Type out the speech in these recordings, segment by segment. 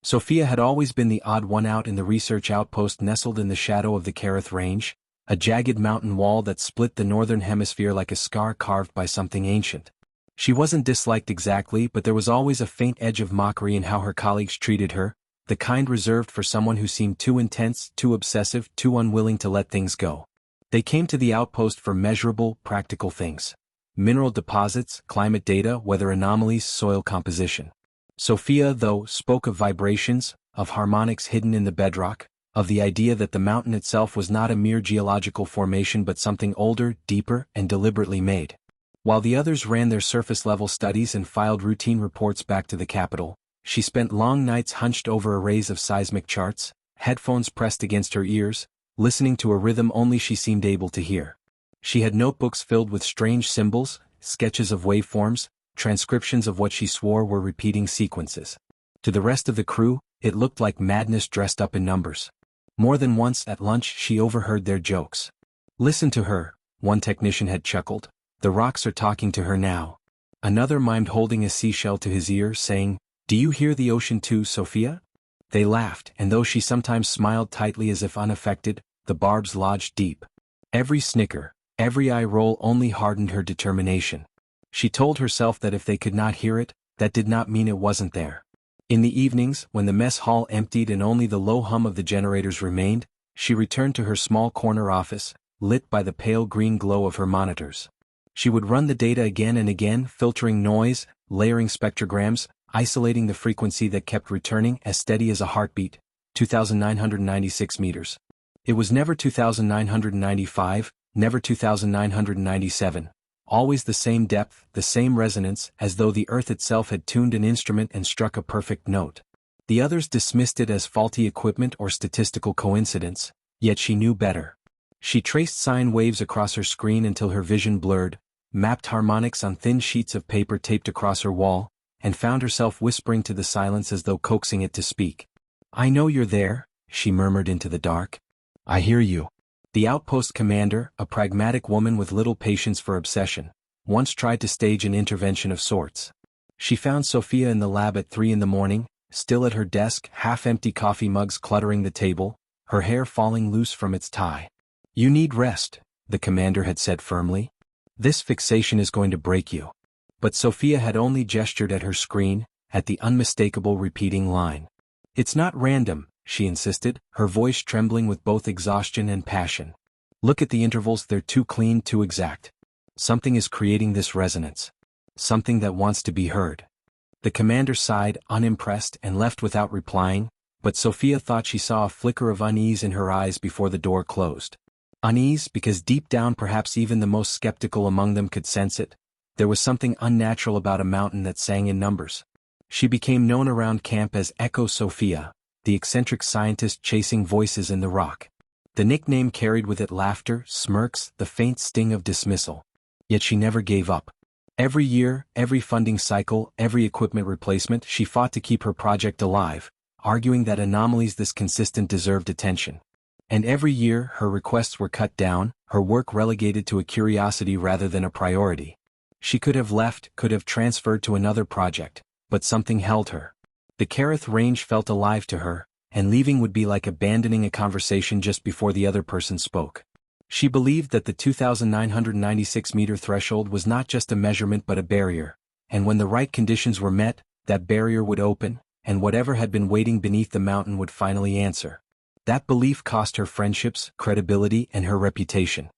Sophia had always been the odd one out in the research outpost nestled in the shadow of the Kareth Range, a jagged mountain wall that split the northern hemisphere like a scar carved by something ancient. She wasn't disliked exactly, but there was always a faint edge of mockery in how her colleagues treated her, the kind reserved for someone who seemed too intense, too obsessive, too unwilling to let things go. They came to the outpost for measurable, practical things. Mineral deposits, climate data, weather anomalies, soil composition. Sophia, though, spoke of vibrations, of harmonics hidden in the bedrock, of the idea that the mountain itself was not a mere geological formation but something older, deeper, and deliberately made. While the others ran their surface-level studies and filed routine reports back to the capital, she spent long nights hunched over arrays of seismic charts, headphones pressed against her ears, listening to a rhythm only she seemed able to hear. She had notebooks filled with strange symbols, sketches of waveforms, transcriptions of what she swore were repeating sequences. To the rest of the crew, it looked like madness dressed up in numbers. More than once at lunch she overheard their jokes. "Listen to her," one technician had chuckled. "The rocks are talking to her now." Another mimed holding a seashell to his ear, saying, "Do you hear the ocean too, Sophia?" They laughed, and though she sometimes smiled tightly as if unaffected, the barbs lodged deep. Every snicker, every eye roll only hardened her determination. She told herself that if they could not hear it, that did not mean it wasn't there. In the evenings, when the mess hall emptied and only the low hum of the generators remained, she returned to her small corner office, lit by the pale green glow of her monitors. She would run the data again and again, filtering noise, layering spectrograms, isolating the frequency that kept returning as steady as a heartbeat, 2,996 meters. It was never 2,995, never 2,997. Always the same depth, the same resonance, as though the earth itself had tuned an instrument and struck a perfect note. The others dismissed it as faulty equipment or statistical coincidence, yet she knew better. She traced sine waves across her screen until her vision blurred, mapped harmonics on thin sheets of paper taped across her wall, and found herself whispering to the silence as though coaxing it to speak. "I know you're there," she murmured into the dark. "I hear you." The outpost commander, a pragmatic woman with little patience for obsession, once tried to stage an intervention of sorts. She found Sophia in the lab at 3 in the morning, still at her desk, half-empty coffee mugs cluttering the table, her hair falling loose from its tie. "You need rest," the commander had said firmly. "This fixation is going to break you." But Sophia had only gestured at her screen, at the unmistakable repeating line. "It's not random," she insisted, her voice trembling with both exhaustion and passion. "Look at the intervals, they're too clean, too exact. Something is creating this resonance. Something that wants to be heard." The commander sighed, unimpressed, and left without replying, but Sophia thought she saw a flicker of unease in her eyes before the door closed. Unease because deep down perhaps even the most skeptical among them could sense it. There was something unnatural about a mountain that sang in numbers. She became known around camp as Echo Sophia, the eccentric scientist chasing voices in the rock. The nickname carried with it laughter, smirks, the faint sting of dismissal. Yet she never gave up. Every year, every funding cycle, every equipment replacement, she fought to keep her project alive, arguing that anomalies this consistent deserved attention. And every year, her requests were cut down, her work relegated to a curiosity rather than a priority. She could have left, could have transferred to another project, but something held her. The Kareth Range felt alive to her, and leaving would be like abandoning a conversation just before the other person spoke. She believed that the 2,996-meter threshold was not just a measurement but a barrier, and when the right conditions were met, that barrier would open, and whatever had been waiting beneath the mountain would finally answer. That belief cost her friendships, credibility, and her reputation.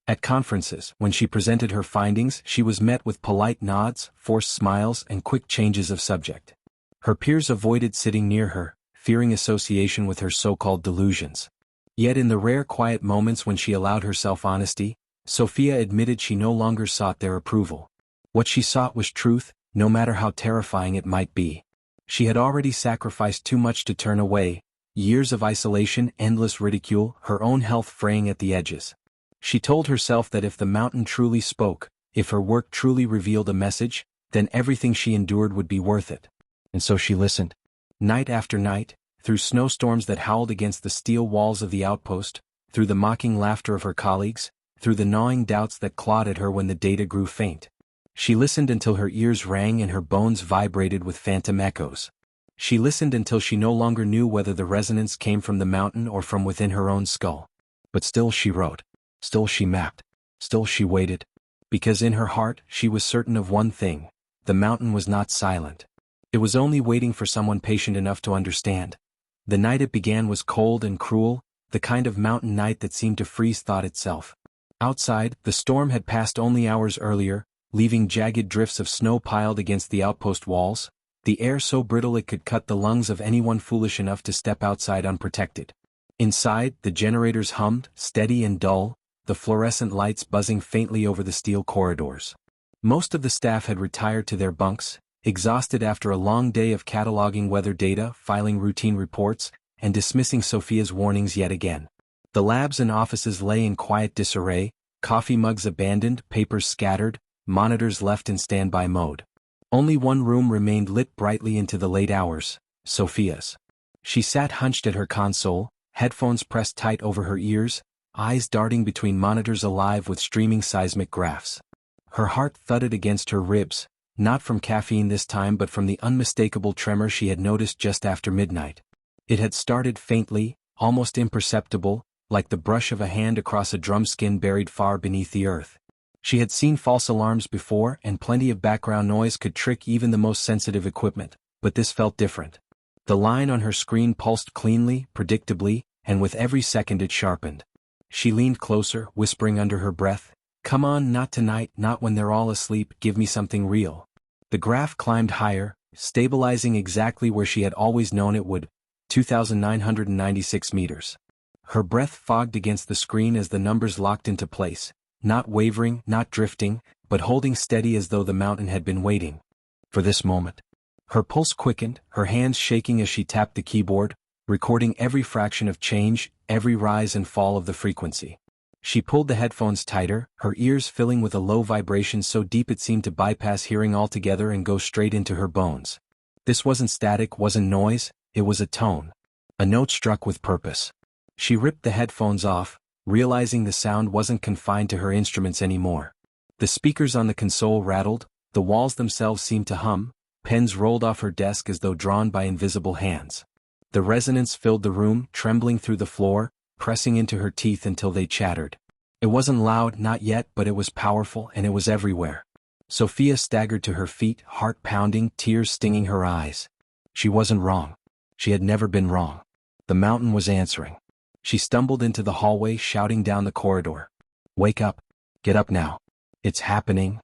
At conferences, when she presented her findings, she was met with polite nods, forced smiles, and quick changes of subject. Her peers avoided sitting near her, fearing association with her so-called delusions. Yet in the rare quiet moments when she allowed herself honesty, Sophia admitted she no longer sought their approval. What she sought was truth, no matter how terrifying it might be. She had already sacrificed too much to turn away, years of isolation, endless ridicule, her own health fraying at the edges. She told herself that if the mountain truly spoke, if her work truly revealed a message, then everything she endured would be worth it. And so she listened. Night after night, through snowstorms that howled against the steel walls of the outpost, through the mocking laughter of her colleagues, through the gnawing doubts that clawed at her when the data grew faint. She listened until her ears rang and her bones vibrated with phantom echoes. She listened until she no longer knew whether the resonance came from the mountain or from within her own skull. But still she wrote. Still she mapped. Still she waited. Because in her heart she was certain of one thing: the mountain was not silent. It was only waiting for someone patient enough to understand. The night it began was cold and cruel, the kind of mountain night that seemed to freeze thought itself. Outside, the storm had passed only hours earlier, leaving jagged drifts of snow piled against the outpost walls, the air so brittle it could cut the lungs of anyone foolish enough to step outside unprotected. Inside, the generators hummed, steady and dull, the fluorescent lights buzzing faintly over the steel corridors. Most of the staff had retired to their bunks, exhausted after a long day of cataloging weather data, filing routine reports, and dismissing Sophia's warnings yet again. The labs and offices lay in quiet disarray, coffee mugs abandoned, papers scattered, monitors left in standby mode. Only one room remained lit brightly into the late hours, Sophia's. She sat hunched at her console, headphones pressed tight over her ears, eyes darting between monitors alive with streaming seismic graphs. Her heart thudded against her ribs, not from caffeine this time but from the unmistakable tremor she had noticed just after midnight. It had started faintly, almost imperceptible, like the brush of a hand across a drum skin buried far beneath the earth. She had seen false alarms before, and plenty of background noise could trick even the most sensitive equipment, but this felt different. The line on her screen pulsed cleanly, predictably, and with every second it sharpened. She leaned closer, whispering under her breath, "Come on, not tonight, not when they're all asleep, give me something real." The graph climbed higher, stabilizing exactly where she had always known it would, 2,996 meters. Her breath fogged against the screen as the numbers locked into place, not wavering, not drifting, but holding steady as though the mountain had been waiting for this moment. Her pulse quickened, her hands shaking as she tapped the keyboard, recording every fraction of change, every rise and fall of the frequency. She pulled the headphones tighter, her ears filling with a low vibration so deep it seemed to bypass hearing altogether and go straight into her bones. This wasn't static, wasn't noise, it was a tone. A note struck with purpose. She ripped the headphones off, realizing the sound wasn't confined to her instruments anymore. The speakers on the console rattled, the walls themselves seemed to hum, pens rolled off her desk as though drawn by invisible hands. The resonance filled the room, trembling through the floor, pressing into her teeth until they chattered. It wasn't loud, not yet, but it was powerful, and it was everywhere. Sophia staggered to her feet, heart pounding, tears stinging her eyes. She wasn't wrong. She had never been wrong. The mountain was answering. She stumbled into the hallway, shouting down the corridor. "Wake up. Get up now. It's happening."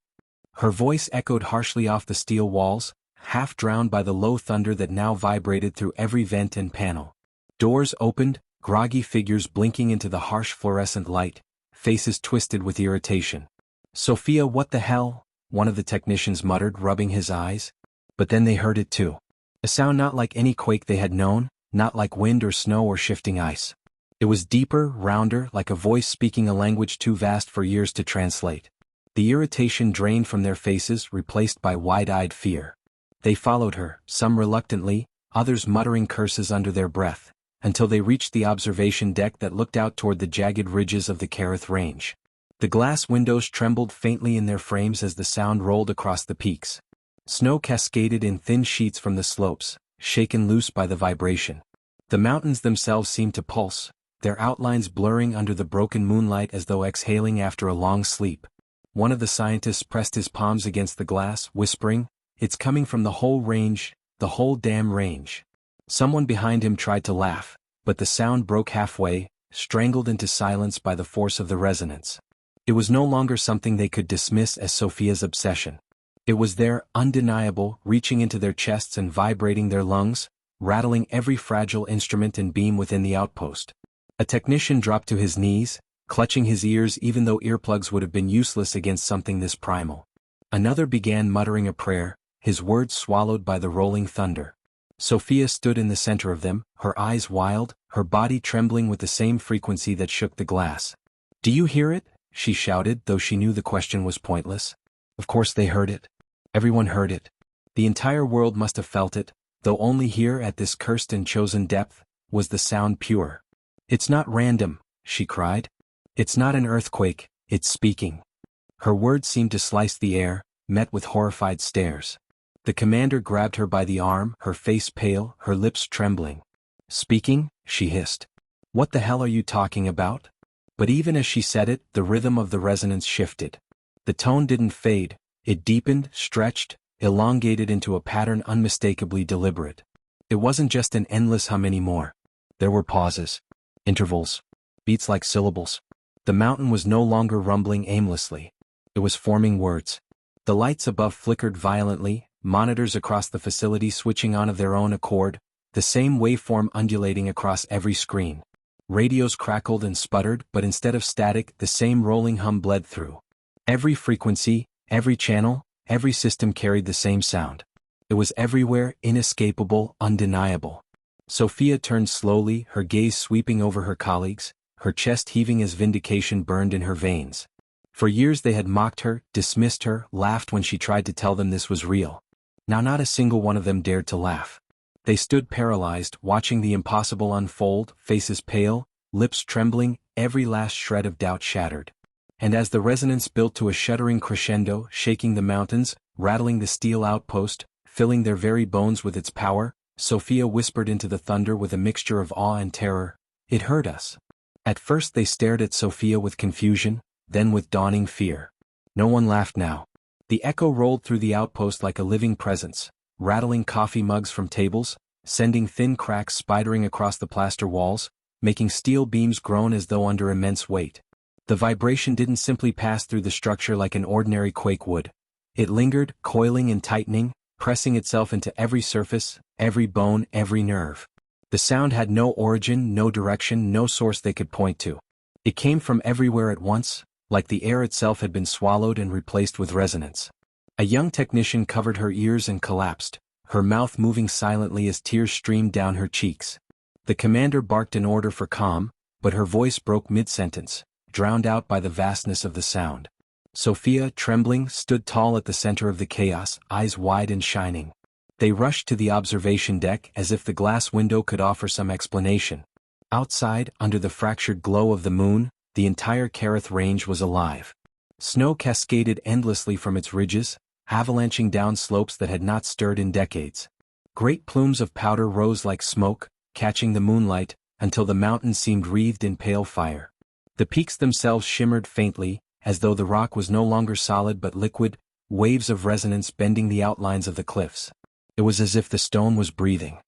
Her voice echoed harshly off the steel walls, half drowned by the low thunder that now vibrated through every vent and panel. Doors opened, groggy figures blinking into the harsh fluorescent light, faces twisted with irritation. "Sophia, what the hell?" one of the technicians muttered, rubbing his eyes. But then they heard it too. A sound not like any quake they had known, not like wind or snow or shifting ice. It was deeper, rounder, like a voice speaking a language too vast for ears to translate. The irritation drained from their faces, replaced by wide-eyed fear. They followed her, some reluctantly, others muttering curses under their breath, until they reached the observation deck that looked out toward the jagged ridges of the Kerith Range. The glass windows trembled faintly in their frames as the sound rolled across the peaks. Snow cascaded in thin sheets from the slopes, shaken loose by the vibration. The mountains themselves seemed to pulse, their outlines blurring under the broken moonlight as though exhaling after a long sleep. One of the scientists pressed his palms against the glass, whispering, "It's coming from the whole range, the whole damn range." Someone behind him tried to laugh, but the sound broke halfway, strangled into silence by the force of the resonance. It was no longer something they could dismiss as Sophia's obsession. It was there, undeniable, reaching into their chests and vibrating their lungs, rattling every fragile instrument and beam within the outpost. A technician dropped to his knees, clutching his ears even though earplugs would have been useless against something this primal. Another began muttering a prayer, his words swallowed by the rolling thunder. Sophia stood in the center of them, her eyes wild, her body trembling with the same frequency that shook the glass. "Do you hear it?" she shouted, though she knew the question was pointless. Of course they heard it. Everyone heard it. The entire world must have felt it, though only here at this cursed and chosen depth was the sound pure. "It's not random," she cried. "It's not an earthquake, it's speaking." Her words seemed to slice the air, met with horrified stares. The commander grabbed her by the arm, her face pale, her lips trembling. "Speaking?" she hissed. "What the hell are you talking about?" But even as she said it, the rhythm of the resonance shifted. The tone didn't fade, it deepened, stretched, elongated into a pattern unmistakably deliberate. It wasn't just an endless hum anymore. There were pauses, intervals, beats like syllables. The mountain was no longer rumbling aimlessly. It was forming words. The lights above flickered violently, monitors across the facility switching on of their own accord, the same waveform undulating across every screen. Radios crackled and sputtered, but instead of static, the same rolling hum bled through. Every frequency, every channel, every system carried the same sound. It was everywhere, inescapable, undeniable. Sophia turned slowly, her gaze sweeping over her colleagues, her chest heaving as vindication burned in her veins. For years they had mocked her, dismissed her, laughed when she tried to tell them this was real. Now not a single one of them dared to laugh. They stood paralyzed, watching the impossible unfold, faces pale, lips trembling, every last shred of doubt shattered. And as the resonance built to a shuddering crescendo, shaking the mountains, rattling the steel outpost, filling their very bones with its power, Sophia whispered into the thunder with a mixture of awe and terror, "It heard us." At first they stared at Sophia with confusion, then with dawning fear. No one laughed now. The echo rolled through the outpost like a living presence, rattling coffee mugs from tables, sending thin cracks spidering across the plaster walls, making steel beams groan as though under immense weight. The vibration didn't simply pass through the structure like an ordinary quake would. It lingered, coiling and tightening, pressing itself into every surface, every bone, every nerve. The sound had no origin, no direction, no source they could point to. It came from everywhere at once, like the air itself had been swallowed and replaced with resonance. A young technician covered her ears and collapsed, her mouth moving silently as tears streamed down her cheeks. The commander barked an order for calm, but her voice broke mid-sentence, drowned out by the vastness of the sound. Sophia, trembling, stood tall at the center of the chaos, eyes wide and shining. They rushed to the observation deck as if the glass window could offer some explanation. Outside, under the fractured glow of the moon, the entire Kerith range was alive. Snow cascaded endlessly from its ridges, avalanching down slopes that had not stirred in decades. Great plumes of powder rose like smoke, catching the moonlight, until the mountains seemed wreathed in pale fire. The peaks themselves shimmered faintly, as though the rock was no longer solid but liquid, waves of resonance bending the outlines of the cliffs. It was as if the stone was breathing.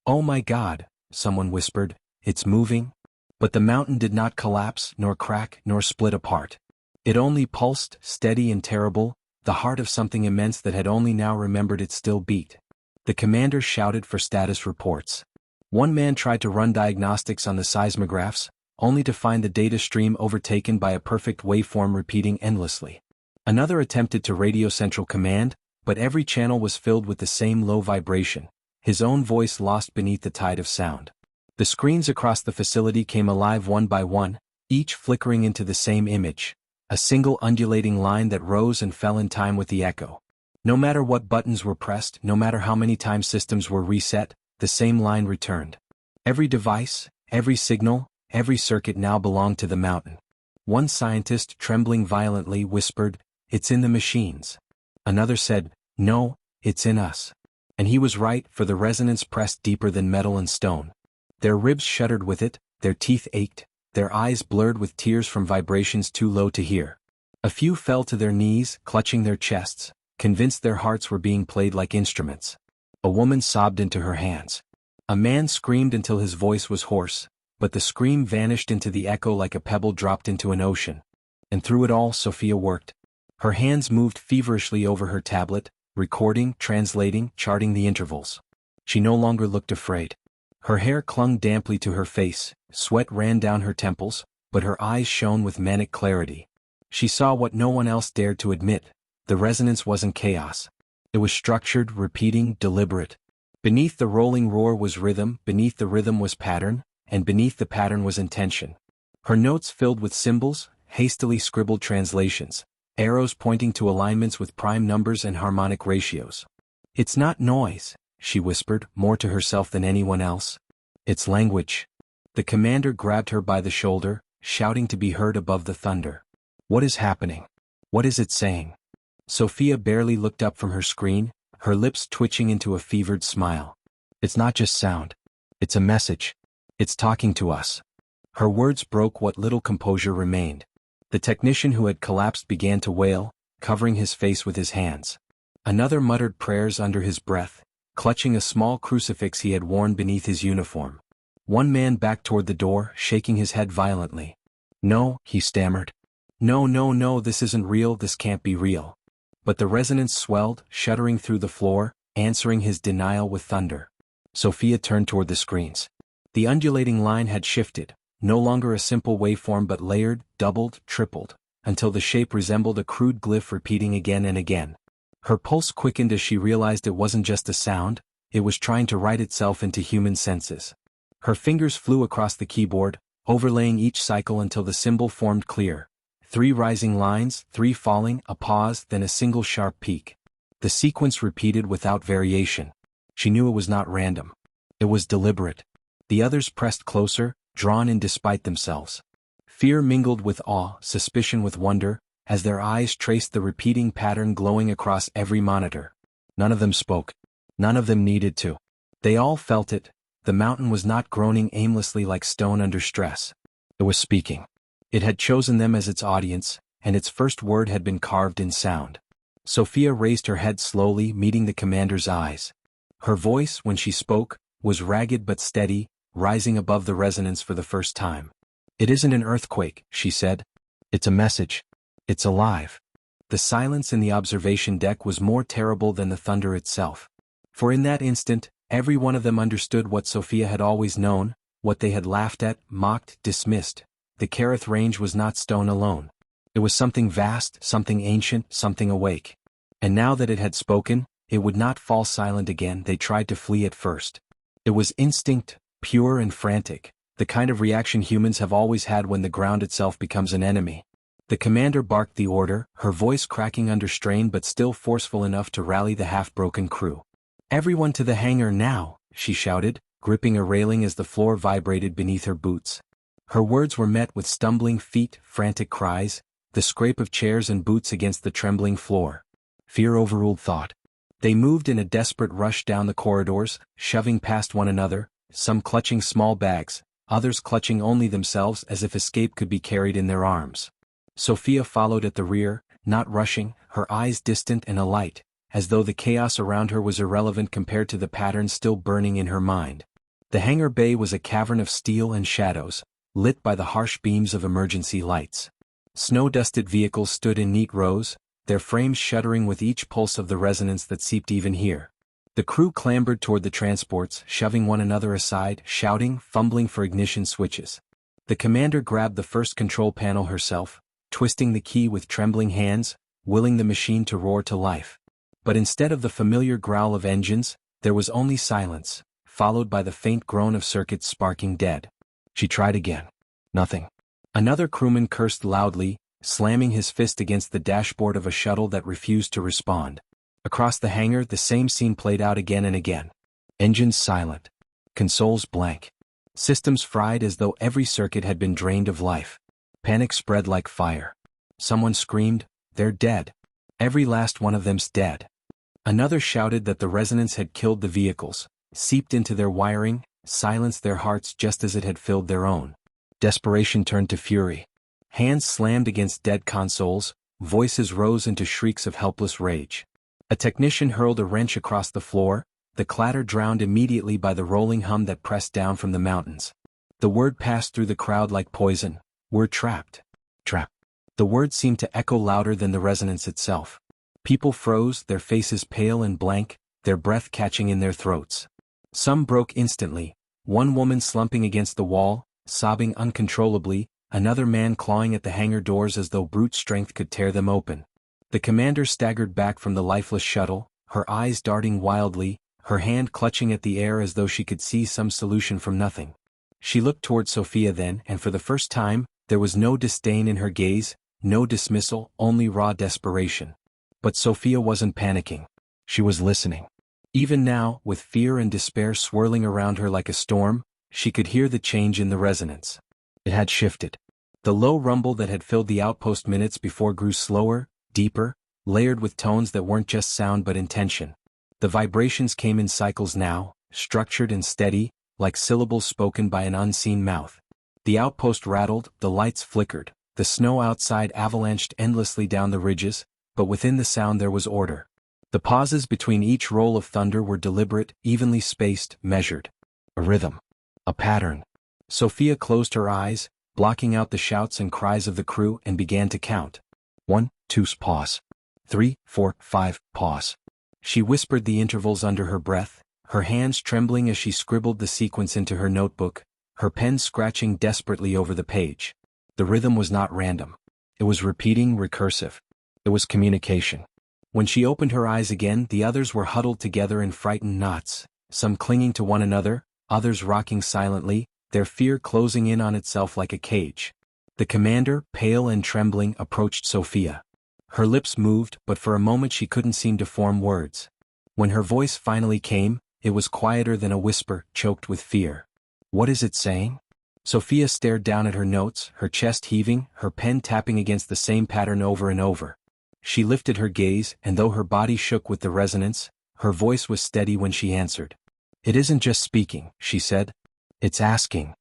"Oh my God," someone whispered, "it's moving." But the mountain did not collapse, nor crack, nor split apart. It only pulsed, steady and terrible, the heart of something immense that had only now remembered its still beat. The commander shouted for status reports. One man tried to run diagnostics on the seismographs, only to find the data stream overtaken by a perfect waveform repeating endlessly. Another attempted to radio Central Command, but every channel was filled with the same low vibration, his own voice lost beneath the tide of sound. The screens across the facility came alive one by one, each flickering into the same image, a single undulating line that rose and fell in time with the echo. No matter what buttons were pressed, no matter how many times systems were reset, the same line returned. Every device, every signal, every circuit now belonged to the mountain. One scientist, trembling violently, whispered, "It's in the machines." Another said, "No, it's in us." And he was right, for the resonance pressed deeper than metal and stone. Their ribs shuddered with it, their teeth ached, their eyes blurred with tears from vibrations too low to hear. A few fell to their knees, clutching their chests, convinced their hearts were being played like instruments. A woman sobbed into her hands. A man screamed until his voice was hoarse, but the scream vanished into the echo like a pebble dropped into an ocean. And through it all Sophia worked. Her hands moved feverishly over her tablet, recording, translating, charting the intervals. She no longer looked afraid. Her hair clung damply to her face, sweat ran down her temples, but her eyes shone with manic clarity. She saw what no one else dared to admit: the resonance wasn't chaos. It was structured, repeating, deliberate. Beneath the rolling roar was rhythm, beneath the rhythm was pattern, and beneath the pattern was intention. Her notes filled with symbols, hastily scribbled translations, arrows pointing to alignments with prime numbers and harmonic ratios. "It's not noise," she whispered, more to herself than anyone else. "It's language." The commander grabbed her by the shoulder, shouting to be heard above the thunder. "What is happening? What is it saying?" Sophia barely looked up from her screen, her lips twitching into a fevered smile. "It's not just sound. It's a message. It's talking to us." Her words broke what little composure remained. The technician who had collapsed began to wail, covering his face with his hands. Another muttered prayers under his breath, clutching a small crucifix he had worn beneath his uniform. One man backed toward the door, shaking his head violently. "No," he stammered. "No, no, no, this isn't real, this can't be real." But the resonance swelled, shuddering through the floor, answering his denial with thunder. Sophia turned toward the screens. The undulating line had shifted, no longer a simple waveform but layered, doubled, tripled, until the shape resembled a crude glyph repeating again and again. Her pulse quickened as she realized it wasn't just a sound, it was trying to write itself into human senses. Her fingers flew across the keyboard, overlaying each cycle until the symbol formed clear. 3 rising lines, 3 falling, a pause, then a single sharp peak. The sequence repeated without variation. She knew it was not random. It was deliberate. The others pressed closer, drawn in despite themselves. Fear mingled with awe, suspicion with wonder, as their eyes traced the repeating pattern glowing across every monitor. None of them spoke. None of them needed to. They all felt it. The mountain was not groaning aimlessly like stone under stress. It was speaking. It had chosen them as its audience, and its first word had been carved in sound. Sophia raised her head slowly, meeting the commander's eyes. Her voice, when she spoke, was ragged but steady, rising above the resonance for the first time. "It isn't an earthquake," she said. "It's a message. It's alive." The silence in the observation deck was more terrible than the thunder itself. For in that instant, every one of them understood what Sophia had always known, what they had laughed at, mocked, dismissed. The Kerith Range was not stone alone. It was something vast, something ancient, something awake. And now that it had spoken, it would not fall silent again. They tried to flee at first. It was instinct, pure and frantic, the kind of reaction humans have always had when the ground itself becomes an enemy. The commander barked the order, her voice cracking under strain but still forceful enough to rally the half-broken crew. "Everyone to the hangar now," she shouted, gripping a railing as the floor vibrated beneath her boots. Her words were met with stumbling feet, frantic cries, the scrape of chairs and boots against the trembling floor. Fear overruled thought. They moved in a desperate rush down the corridors, shoving past one another, some clutching small bags, others clutching only themselves as if escape could be carried in their arms. Sophia followed at the rear, not rushing, her eyes distant and alight, as though the chaos around her was irrelevant compared to the pattern still burning in her mind. The hangar bay was a cavern of steel and shadows, lit by the harsh beams of emergency lights. Snow-dusted vehicles stood in neat rows, their frames shuddering with each pulse of the resonance that seeped even here. The crew clambered toward the transports, shoving one another aside, shouting, fumbling for ignition switches. The commander grabbed the first control panel herself, twisting the key with trembling hands, willing the machine to roar to life. But instead of the familiar growl of engines, there was only silence, followed by the faint groan of circuits sparking dead. She tried again. Nothing. Another crewman cursed loudly, slamming his fist against the dashboard of a shuttle that refused to respond. Across the hangar, the same scene played out again and again. Engines silent. Consoles blank. Systems fried as though every circuit had been drained of life. Panic spread like fire. Someone screamed, "They're dead. Every last one of them's dead." Another shouted that the resonance had killed the vehicles, seeped into their wiring, silenced their hearts just as it had filled their own. Desperation turned to fury. Hands slammed against dead consoles, voices rose into shrieks of helpless rage. A technician hurled a wrench across the floor, the clatter drowned immediately by the rolling hum that pressed down from the mountains. The word passed through the crowd like poison. "We're trapped. Trapped." The word seemed to echo louder than the resonance itself. People froze, their faces pale and blank, their breath catching in their throats. Some broke instantly, one woman slumping against the wall, sobbing uncontrollably, another man clawing at the hangar doors as though brute strength could tear them open. The commander staggered back from the lifeless shuttle, her eyes darting wildly, her hand clutching at the air as though she could see some solution from nothing. She looked toward Sophia then, and for the first time, there was no disdain in her gaze, no dismissal, only raw desperation. But Sophia wasn't panicking. She was listening. Even now, with fear and despair swirling around her like a storm, she could hear the change in the resonance. It had shifted. The low rumble that had filled the outpost minutes before grew slower, deeper, layered with tones that weren't just sound but intention. The vibrations came in cycles now, structured and steady, like syllables spoken by an unseen mouth. The outpost rattled, the lights flickered, the snow outside avalanched endlessly down the ridges, but within the sound there was order. The pauses between each roll of thunder were deliberate, evenly spaced, measured. A rhythm. A pattern. Sophia closed her eyes, blocking out the shouts and cries of the crew, and began to count. 1, 2, pause. 3, 4, 5, pause. She whispered the intervals under her breath, her hands trembling as she scribbled the sequence into her notebook, her pen scratching desperately over the page. The rhythm was not random. It was repeating, recursive. It was communication. When she opened her eyes again, the others were huddled together in frightened knots, some clinging to one another, others rocking silently, their fear closing in on itself like a cage. The commander, pale and trembling, approached Sophia. Her lips moved, but for a moment she couldn't seem to form words. When her voice finally came, it was quieter than a whisper, choked with fear. "What is it saying?" Sophia stared down at her notes, her chest heaving, her pen tapping against the same pattern over and over. She lifted her gaze, and though her body shook with the resonance, her voice was steady when she answered. "It isn't just speaking," she said. "It's asking."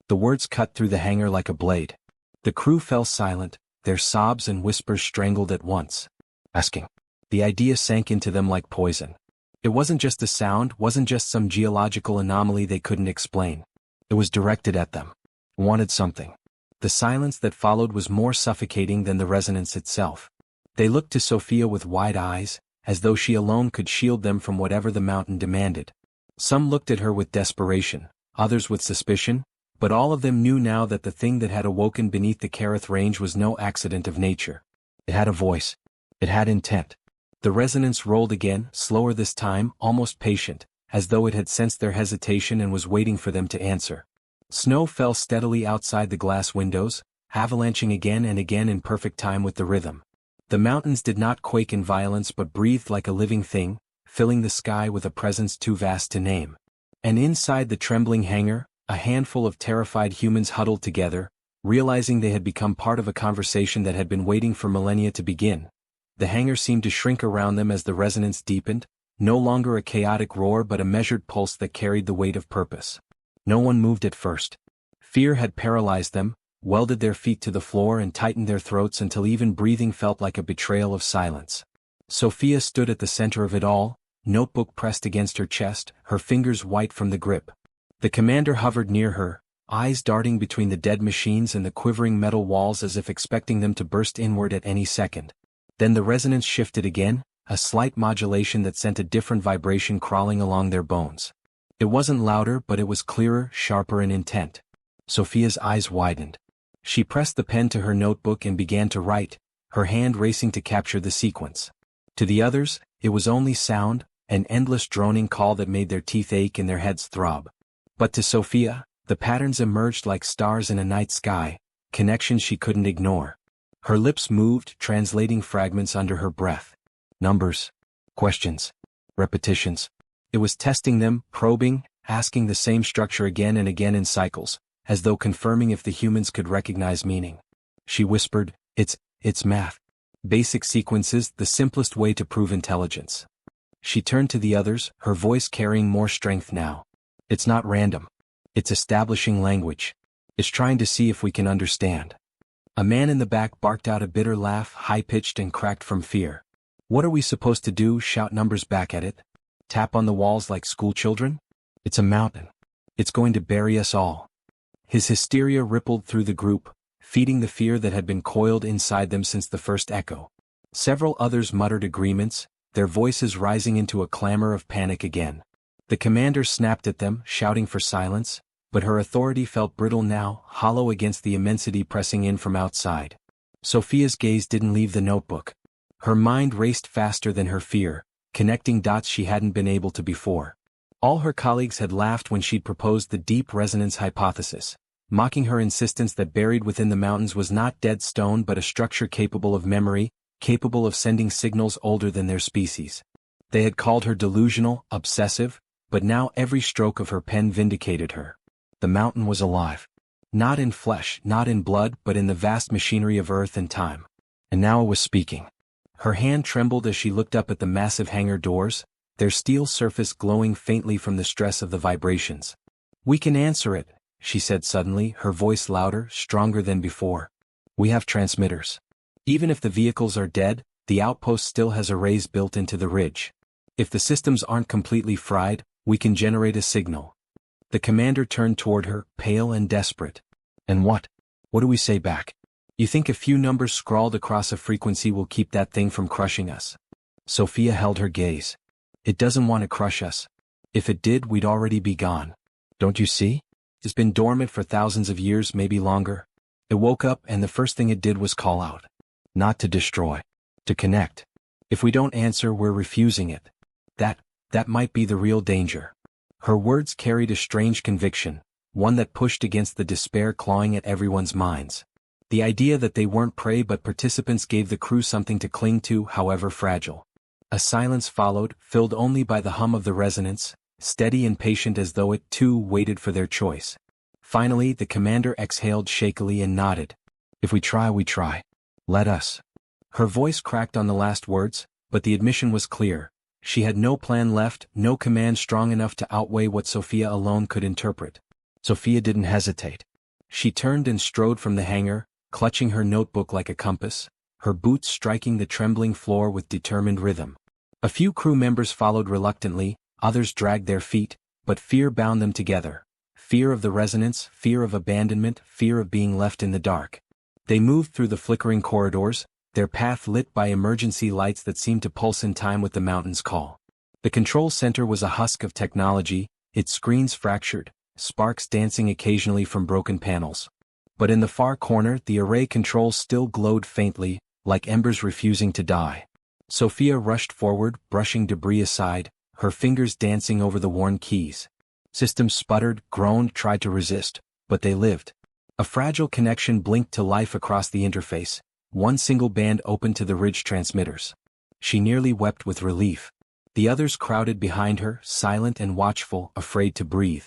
The words cut through the hangar like a blade. The crew fell silent, their sobs and whispers strangled at once. Asking. The idea sank into them like poison. It wasn't just a sound, wasn't just some geological anomaly they couldn't explain. It was directed at them. Wanted something. The silence that followed was more suffocating than the resonance itself. They looked to Sophia with wide eyes, as though she alone could shield them from whatever the mountain demanded. Some looked at her with desperation, others with suspicion, but all of them knew now that the thing that had awoken beneath the Kerith Range was no accident of nature. It had a voice. It had intent. The resonance rolled again, slower this time, almost patient, as though it had sensed their hesitation and was waiting for them to answer. Snow fell steadily outside the glass windows, avalanching again and again in perfect time with the rhythm. The mountains did not quake in violence but breathed like a living thing, filling the sky with a presence too vast to name. And inside the trembling hangar, a handful of terrified humans huddled together, realizing they had become part of a conversation that had been waiting for millennia to begin. The hangar seemed to shrink around them as the resonance deepened, no longer a chaotic roar but a measured pulse that carried the weight of purpose. No one moved at first. Fear had paralyzed them, welded their feet to the floor and tightened their throats until even breathing felt like a betrayal of silence. Sophia stood at the center of it all, notebook pressed against her chest, her fingers white from the grip. The commander hovered near her, eyes darting between the dead machines and the quivering metal walls as if expecting them to burst inward at any second. Then the resonance shifted again, a slight modulation that sent a different vibration crawling along their bones. It wasn't louder but it was clearer, sharper in intent. Sophia's eyes widened. She pressed the pen to her notebook and began to write, her hand racing to capture the sequence. To the others, it was only sound, an endless droning call that made their teeth ache and their heads throb. But to Sophia, the patterns emerged like stars in a night sky, connections she couldn't ignore. Her lips moved, translating fragments under her breath. Numbers. Questions. Repetitions. It was testing them, probing, asking the same structure again and again in cycles, as though confirming if the humans could recognize meaning. She whispered, It's math. Basic sequences, the simplest way to prove intelligence." She turned to the others, her voice carrying more strength now. "It's not random. It's establishing language. It's trying to see if we can understand." A man in the back barked out a bitter laugh, high-pitched and cracked from fear. "What are we supposed to do?" shout numbers back at it. "Tap on the walls like schoolchildren? It's a mountain. It's going to bury us all." His hysteria rippled through the group, feeding the fear that had been coiled inside them since the first echo. Several others muttered agreements, their voices rising into a clamor of panic again. The commander snapped at them, shouting for silence, but her authority felt brittle now, hollow against the immensity pressing in from outside. Sophia's gaze didn't leave the notebook. Her mind raced faster than her fear, connecting dots she hadn't been able to before. All her colleagues had laughed when she'd proposed the deep resonance hypothesis, mocking her insistence that buried within the mountains was not dead stone but a structure capable of memory, capable of sending signals older than their species. They had called her delusional, obsessive, but now every stroke of her pen vindicated her. The mountain was alive. Not in flesh, not in blood, but in the vast machinery of earth and time. And now it was speaking. Her hand trembled as she looked up at the massive hangar doors, their steel surface glowing faintly from the stress of the vibrations. "We can answer it," she said suddenly, her voice louder, stronger than before. "We have transmitters. Even if the vehicles are dead, the outpost still has arrays built into the ridge. If the systems aren't completely fried, we can generate a signal." The commander turned toward her, pale and desperate. "And what? What do we say back?" "You think a few numbers scrawled across a frequency will keep that thing from crushing us?" Sophia held her gaze. "It doesn't want to crush us. If it did, we'd already be gone. Don't you see? It's been dormant for thousands of years, maybe longer. It woke up and the first thing it did was call out. Not to destroy. To connect. If we don't answer, we're refusing it. That might be the real danger." Her words carried a strange conviction, one that pushed against the despair clawing at everyone's minds. The idea that they weren't prey but participants gave the crew something to cling to, however fragile. A silence followed, filled only by the hum of the resonance, steady and patient as though it, too, waited for their choice. Finally, the commander exhaled shakily and nodded. "If we try, we try. Let us." Her voice cracked on the last words, but the admission was clear. She had no plan left, no command strong enough to outweigh what Sophia alone could interpret. Sophia didn't hesitate. She turned and strode from the hangar, clutching her notebook like a compass, her boots striking the trembling floor with determined rhythm. A few crew members followed reluctantly, others dragged their feet, but fear bound them together. Fear of the resonance, fear of abandonment, fear of being left in the dark. They moved through the flickering corridors, their path lit by emergency lights that seemed to pulse in time with the mountain's call. The control center was a husk of technology, its screens fractured, sparks dancing occasionally from broken panels. But in the far corner, the array controls still glowed faintly, like embers refusing to die. Sophia rushed forward, brushing debris aside, her fingers dancing over the worn keys. Systems sputtered, groaned, tried to resist, but they lived. A fragile connection blinked to life across the interface, one single band open to the ridge transmitters. She nearly wept with relief. The others crowded behind her, silent and watchful, afraid to breathe.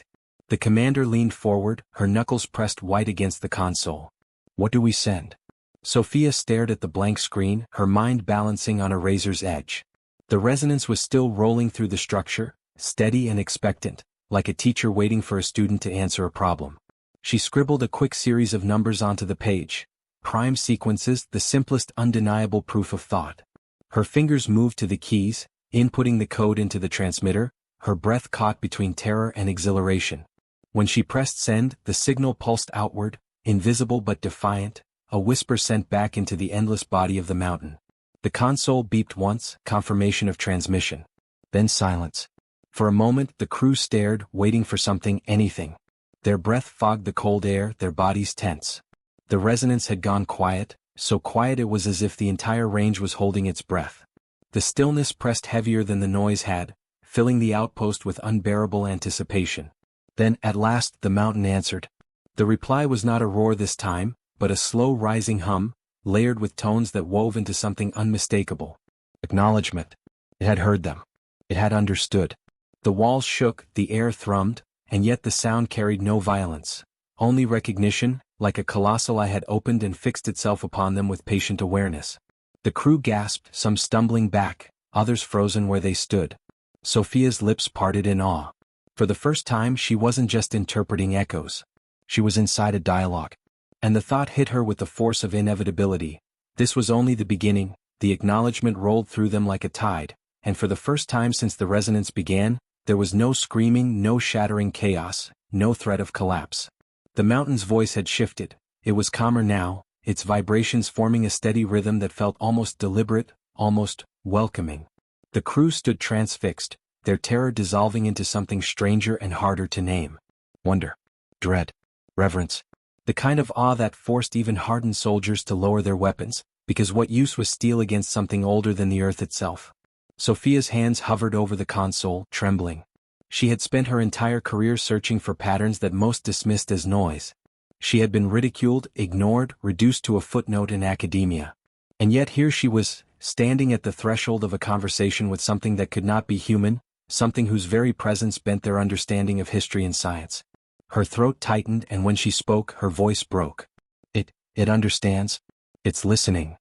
The commander leaned forward, her knuckles pressed white against the console. "What do we send?" Sophia stared at the blank screen, her mind balancing on a razor's edge. The resonance was still rolling through the structure, steady and expectant, like a teacher waiting for a student to answer a problem. She scribbled a quick series of numbers onto the page. Prime sequences, the simplest undeniable proof of thought. Her fingers moved to the keys, inputting the code into the transmitter, her breath caught between terror and exhilaration. When she pressed send, the signal pulsed outward, invisible but defiant, a whisper sent back into the endless body of the mountain. The console beeped once, confirmation of transmission. Then silence. For a moment the crew stared, waiting for something, anything. Their breath fogged the cold air, their bodies tense. The resonance had gone quiet, so quiet it was as if the entire range was holding its breath. The stillness pressed heavier than the noise had, filling the outpost with unbearable anticipation. Then, at last, the mountain answered. The reply was not a roar this time, but a slow rising hum, layered with tones that wove into something unmistakable. Acknowledgement. It had heard them. It had understood. The walls shook, the air thrummed, and yet the sound carried no violence. Only recognition, like a colossal eye had opened and fixed itself upon them with patient awareness. The crew gasped, some stumbling back, others frozen where they stood. Sophia's lips parted in awe. For the first time she wasn't just interpreting echoes. She was inside a dialogue. And the thought hit her with the force of inevitability. This was only the beginning. The acknowledgement rolled through them like a tide, and for the first time since the resonance began, there was no screaming, no shattering chaos, no threat of collapse. The mountain's voice had shifted. It was calmer now, its vibrations forming a steady rhythm that felt almost deliberate, almost welcoming. The crew stood transfixed, their terror dissolving into something stranger and harder to name. Wonder. Dread. Reverence. The kind of awe that forced even hardened soldiers to lower their weapons, because what use was steel against something older than the earth itself? Sophia's hands hovered over the console, trembling. She had spent her entire career searching for patterns that most dismissed as noise. She had been ridiculed, ignored, reduced to a footnote in academia. And yet here she was, standing at the threshold of a conversation with something that could not be human, something whose very presence bent their understanding of history and science. Her throat tightened, and when she spoke, her voice broke. It understands. It's listening.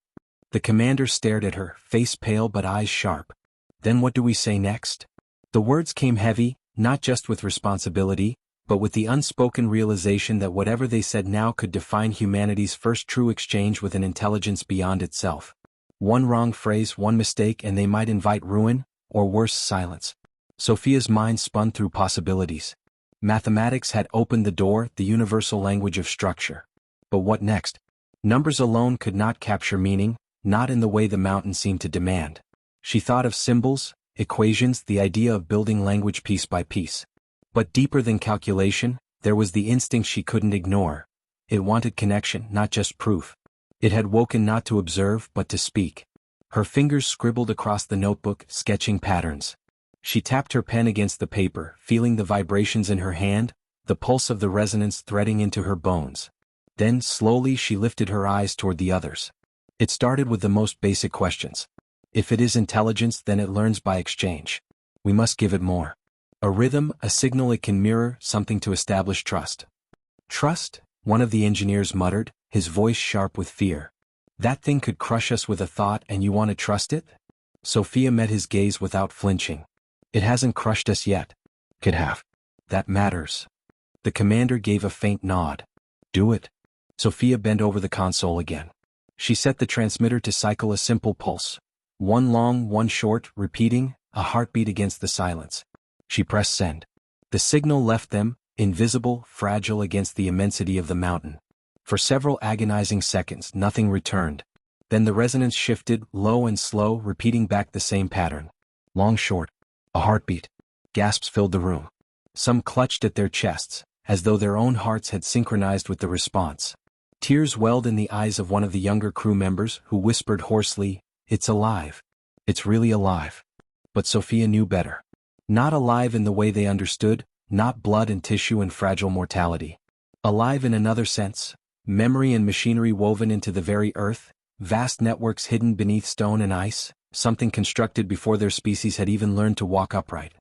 The commander stared at her, face pale but eyes sharp. Then what do we say next? The words came heavy, not just with responsibility, but with the unspoken realization that whatever they said now could define humanity's first true exchange with an intelligence beyond itself. One wrong phrase, one mistake, and they might invite ruin, or worse, silence. Sophia's mind spun through possibilities. Mathematics had opened the door, the universal language of structure. But what next? Numbers alone could not capture meaning, not in the way the mountain seemed to demand. She thought of symbols, equations, the idea of building language piece by piece. But deeper than calculation, there was the instinct she couldn't ignore. It wanted connection, not just proof. It had woken not to observe, but to speak. Her fingers scribbled across the notebook, sketching patterns. She tapped her pen against the paper, feeling the vibrations in her hand, the pulse of the resonance threading into her bones. Then, slowly, she lifted her eyes toward the others. It started with the most basic questions. If it is intelligence, then it learns by exchange. We must give it more. A rhythm, a signal it can mirror, something to establish trust. Trust? One of the engineers muttered, his voice sharp with fear. That thing could crush us with a thought, and you want to trust it? Sophia met his gaze without flinching. It hasn't crushed us yet. Could have. That matters. The commander gave a faint nod. Do it. Sophia bent over the console again. She set the transmitter to cycle a simple pulse. One long, one short, repeating, a heartbeat against the silence. She pressed send. The signal left them, invisible, fragile against the immensity of the mountain. For several agonizing seconds, nothing returned. Then the resonance shifted, low and slow, repeating back the same pattern. Long, short. A heartbeat. Gasps filled the room. Some clutched at their chests, as though their own hearts had synchronized with the response. Tears welled in the eyes of one of the younger crew members, who whispered hoarsely, "It's alive. It's really alive." But Sophia knew better. Not alive in the way they understood, not blood and tissue and fragile mortality. Alive in another sense, memory and machinery woven into the very earth, vast networks hidden beneath stone and ice, something constructed before their species had even learned to walk upright.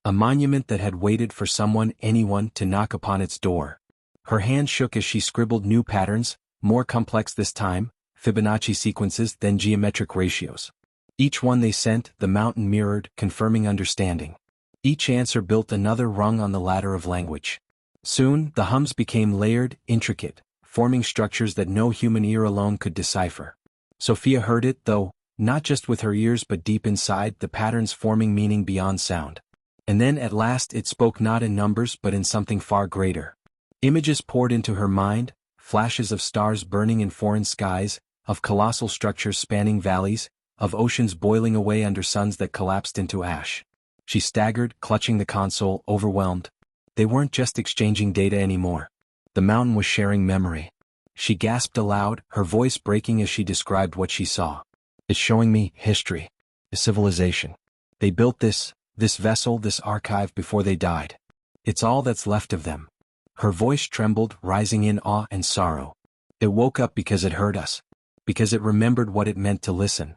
A monument that had waited for someone, anyone, to knock upon its door. Her hand shook as she scribbled new patterns, more complex this time, Fibonacci sequences, then geometric ratios. Each one they sent, the mountain mirrored, confirming understanding. Each answer built another rung on the ladder of language. Soon, the hums became layered, intricate, forming structures that no human ear alone could decipher. Sophia heard it, though, not just with her ears but deep inside, the patterns forming meaning beyond sound. And then at last it spoke, not in numbers but in something far greater. Images poured into her mind, flashes of stars burning in foreign skies, of colossal structures spanning valleys, of oceans boiling away under suns that collapsed into ash. She staggered, clutching the console, overwhelmed. They weren't just exchanging data anymore. The mountain was sharing memory. She gasped aloud, her voice breaking as she described what she saw. It's showing me history, a civilization. They built this vessel, this archive before they died. It's all that's left of them. Her voice trembled, rising in awe and sorrow. It woke up because it heard us. Because it remembered what it meant to listen.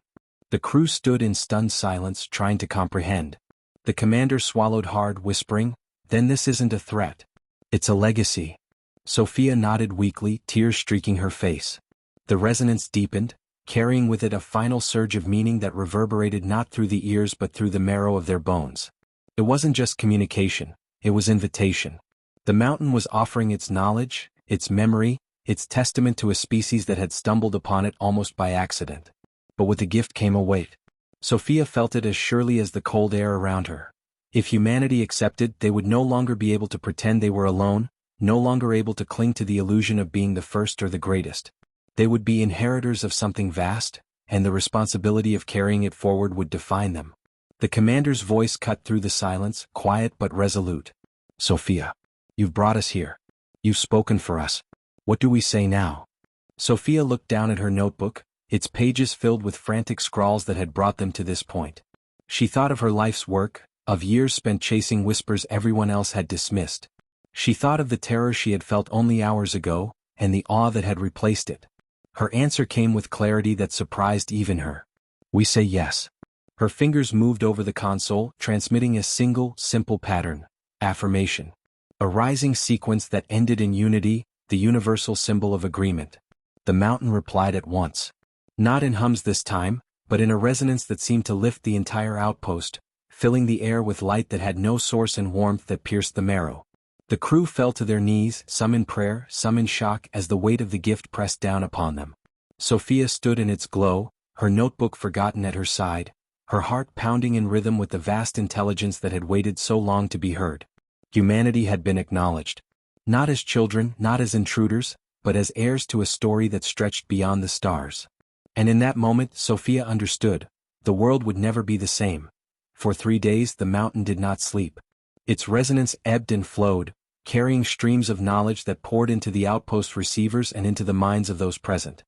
The crew stood in stunned silence, trying to comprehend. The commander swallowed hard, whispering, "Then this isn't a threat. It's a legacy." Sophia nodded weakly, tears streaking her face. The resonance deepened, carrying with it a final surge of meaning that reverberated not through the ears but through the marrow of their bones. It wasn't just communication, it was invitation. The mountain was offering its knowledge, its memory, its testament to a species that had stumbled upon it almost by accident. But with the gift came a weight. Sophia felt it as surely as the cold air around her. If humanity accepted, they would no longer be able to pretend they were alone, no longer able to cling to the illusion of being the first or the greatest. They would be inheritors of something vast, and the responsibility of carrying it forward would define them. The commander's voice cut through the silence, quiet but resolute. "Sophia, you've brought us here. You've spoken for us. What do we say now?" Sophia looked down at her notebook, its pages filled with frantic scrawls that had brought them to this point. She thought of her life's work, of years spent chasing whispers everyone else had dismissed. She thought of the terror she had felt only hours ago, and the awe that had replaced it. Her answer came with clarity that surprised even her. "We say yes." Her fingers moved over the console, transmitting a single, simple pattern, affirmation. A rising sequence that ended in unity, the universal symbol of agreement. The mountain replied at once. Not in hums this time, but in a resonance that seemed to lift the entire outpost, filling the air with light that had no source and warmth that pierced the marrow. The crew fell to their knees, some in prayer, some in shock as the weight of the gift pressed down upon them. Sophia stood in its glow, her notebook forgotten at her side, her heart pounding in rhythm with the vast intelligence that had waited so long to be heard. Humanity had been acknowledged. Not as children, not as intruders, but as heirs to a story that stretched beyond the stars. And in that moment Sophia understood, the world would never be the same. For 3 days the mountain did not sleep. Its resonance ebbed and flowed, carrying streams of knowledge that poured into the outpost receivers and into the minds of those present.